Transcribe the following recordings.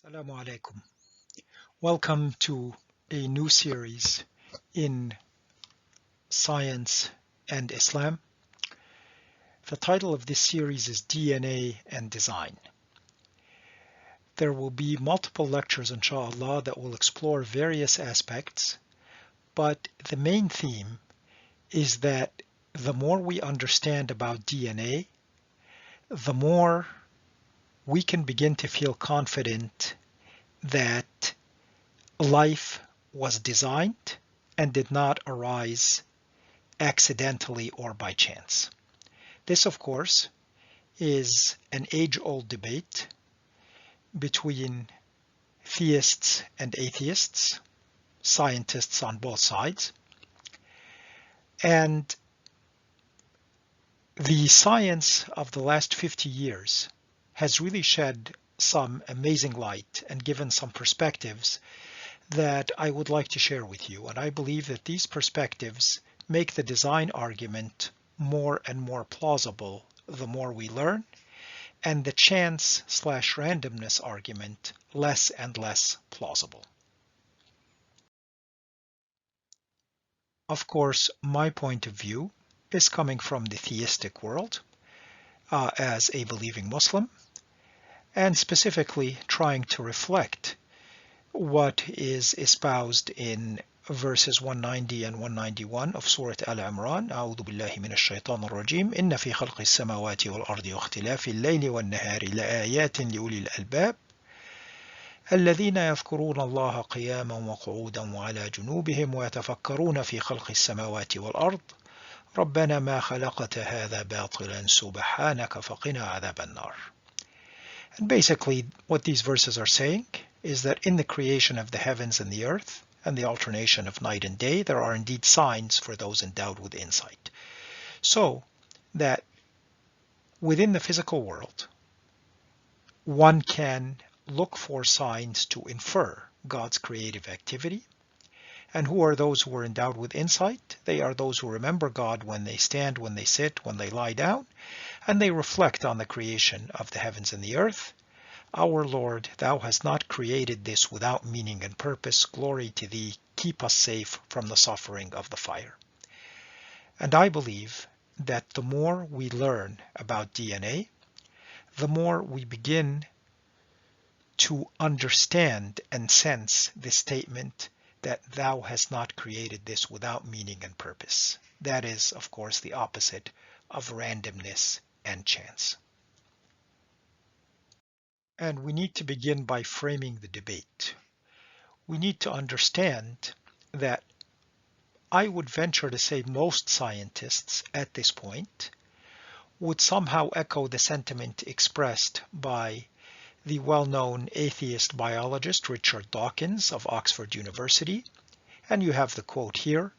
Assalamu alaikum. Welcome to a new series in Science and Islam. The title of this series is DNA and Design. There will be multiple lectures, inshallah, that will explore various aspects, but the main theme is that the more we understand about DNA, the more we can begin to feel confident that life was designed and did not arise accidentally or by chance. This, of course, is an age-old debate between theists and atheists, scientists on both sides. And the science of the last 50 years has really shed some amazing light and given some perspectives that I would like to share with you. And I believe that these perspectives make the design argument more and more plausible the more we learn, and the chance/randomness argument less and less plausible. Of course, my point of view is coming from the theistic world as a believing Muslim, and specifically trying to reflect what is espoused in verses 190 and 191 of Surah Al-Imran. أعوذ بالله من الشيطان الرجيم إن في خلق السماوات والأرض واختلاف الليل والنهار لآيات لأولي الألباب الذين يذكرون الله قياما وقعودا وعلى جنوبهم ويتفكرون في خلق السماوات والأرض ربنا ما خلقت هذا باطلا سبحانك فقنا عذاب النار. And basically what these verses are saying is that in the creation of the heavens and the earth and the alternation of night and day, there are indeed signs for those endowed with insight. So that within the physical world, one can look for signs to infer God's creative activity. And who are those who are endowed with insight? They are those who remember God when they stand, when they sit, when they lie down, and they reflect on the creation of the heavens and the earth. Our Lord, thou hast not created this without meaning and purpose. Glory to thee. Keep us safe from the suffering of the fire. And I believe that the more we learn about DNA, the more we begin to understand and sense the statement that thou hast not created this without meaning and purpose. That is, of course, the opposite of randomness and chance. And we need to begin by framing the debate. We need to understand that I would venture to say most scientists at this point would somehow echo the sentiment expressed by the well-known atheist biologist Richard Dawkins of Oxford University. And you have the quote here.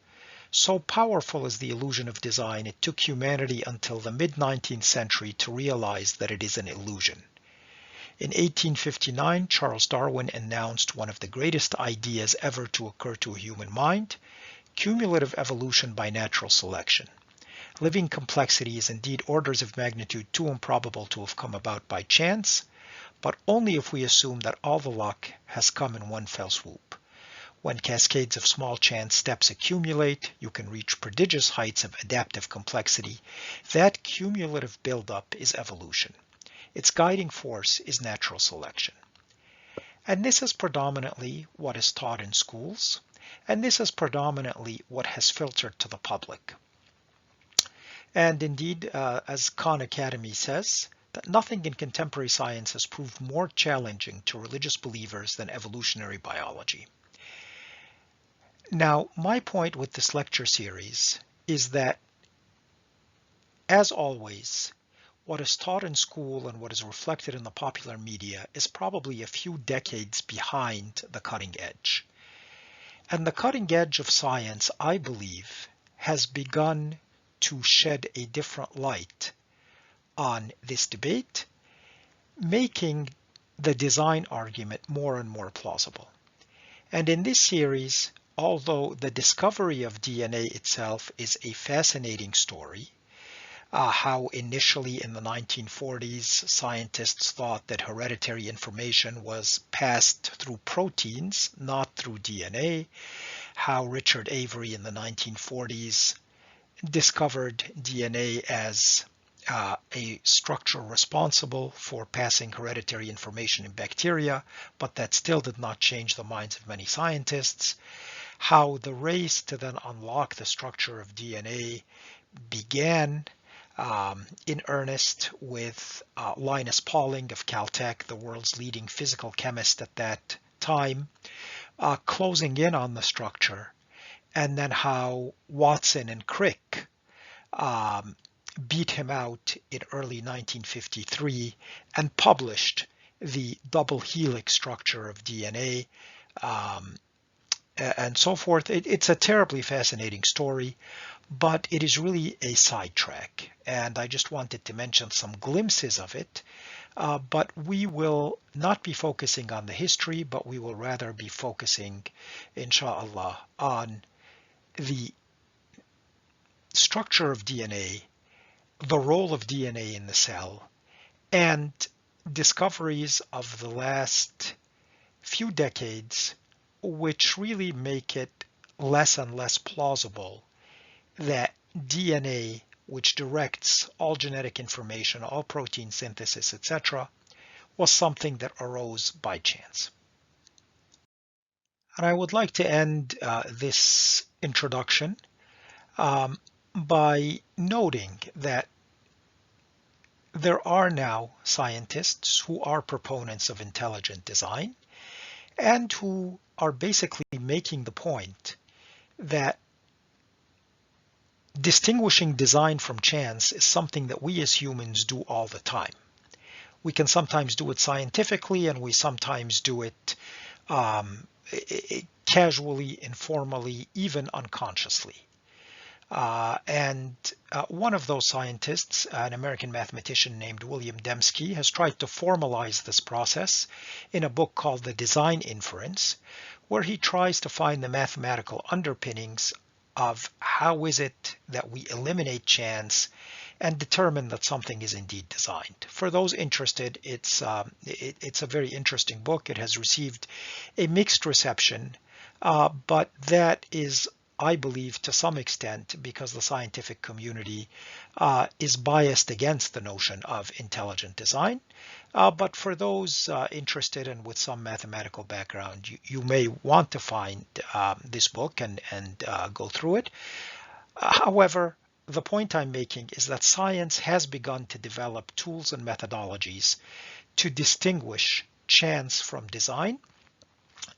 So powerful is the illusion of design, it took humanity until the mid-19th century to realize that it is an illusion. In 1859, Charles Darwin announced one of the greatest ideas ever to occur to a human mind, cumulative evolution by natural selection. Living complexity is indeed orders of magnitude too improbable to have come about by chance, but only if we assume that all the luck has come in one fell swoop. When cascades of small chance steps accumulate, you can reach prodigious heights of adaptive complexity. That cumulative buildup is evolution. Its guiding force is natural selection. And this is predominantly what is taught in schools, and this is predominantly what has filtered to the public. And indeed, as Khan Academy says, that nothing in contemporary science has proved more challenging to religious believers than evolutionary biology. Now, my point with this lecture series is that, as always, what is taught in school and what is reflected in the popular media is probably a few decades behind the cutting edge. And the cutting edge of science, I believe, has begun to shed a different light on this debate, making the design argument more and more plausible. And in this series, although the discovery of DNA itself is a fascinating story, how initially in the 1940s scientists thought that hereditary information was passed through proteins, not through DNA, how Richard Avery in the 1940s discovered DNA as a structure responsible for passing hereditary information in bacteria, but that still did not change the minds of many scientists. How the race to then unlock the structure of DNA began in earnest with Linus Pauling of Caltech, the world's leading physical chemist at that time, closing in on the structure, and then how Watson and Crick beat him out in early 1953 and published the double helix structure of DNA, and so forth. It's a terribly fascinating story, but it is really a sidetrack. And I just wanted to mention some glimpses of it. But we will not be focusing on the history, but we will rather be focusing, inshallah, on the structure of DNA, the role of DNA in the cell, and discoveries of the last few decades which really make it less and less plausible that DNA, which directs all genetic information, all protein synthesis, etc., was something that arose by chance. And I would like to end this introduction by noting that there are now scientists who are proponents of intelligent design and who are basically making the point that distinguishing design from chance is something that we as humans do all the time. We can sometimes do it scientifically, and we sometimes do it casually, informally, even unconsciously. And one of those scientists, an American mathematician named William Dembski, has tried to formalize this process in a book called The Design Inference, where he tries to find the mathematical underpinnings of how is it that we eliminate chance and determine that something is indeed designed. For those interested, it's a very interesting book. It has received a mixed reception, but that is, I believe, to some extent because the scientific community is biased against the notion of intelligent design. But for those interested and with some mathematical background, you may want to find this book and go through it. However, the point I'm making is that science has begun to develop tools and methodologies to distinguish chance from design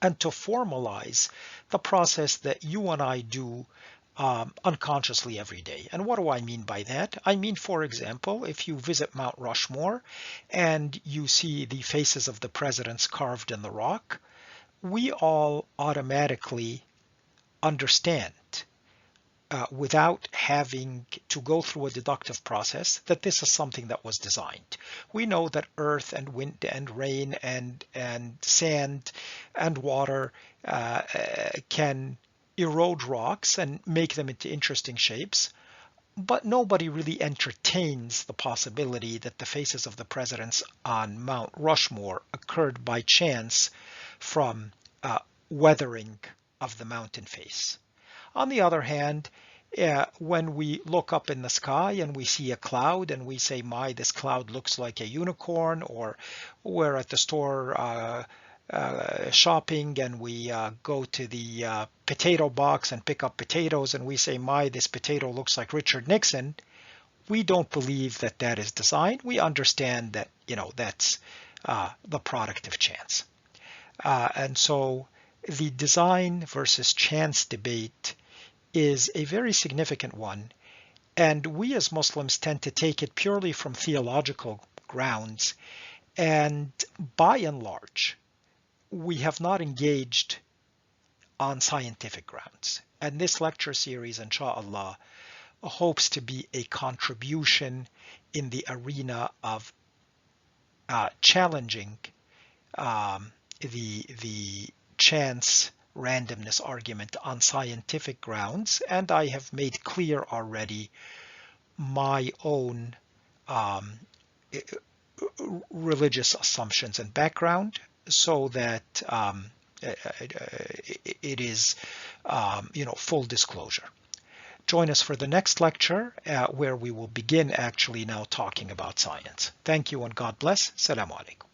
and to formalize the process that you and I do unconsciously every day. And what do I mean by that? I mean, for example, if you visit Mount Rushmore and you see the faces of the presidents carved in the rock, we all automatically understand without having to go through a deductive process that this is something that was designed. We know that earth and wind and rain and sand and water can erode rocks and make them into interesting shapes, but nobody really entertains the possibility that the faces of the presidents on Mount Rushmore occurred by chance from weathering of the mountain face. On the other hand, when we look up in the sky and we see a cloud and we say, my, this cloud looks like a unicorn, or we're at the store shopping and we go to the potato box and pick up potatoes and we say, my, this potato looks like Richard Nixon, we don't believe that that is design. We understand that, that's the product of chance. And so the design versus chance debate is a very significant one, and we as Muslims tend to take it purely from theological grounds, and by and large, we have not engaged on scientific grounds. And this lecture series, inshallah, hopes to be a contribution in the arena of challenging the chance randomness argument on scientific grounds, and I have made clear already my own religious assumptions and background, so that it is, full disclosure. Join us for the next lecture, where we will begin actually now talking about science. Thank you and God bless. Assalamu alaikum.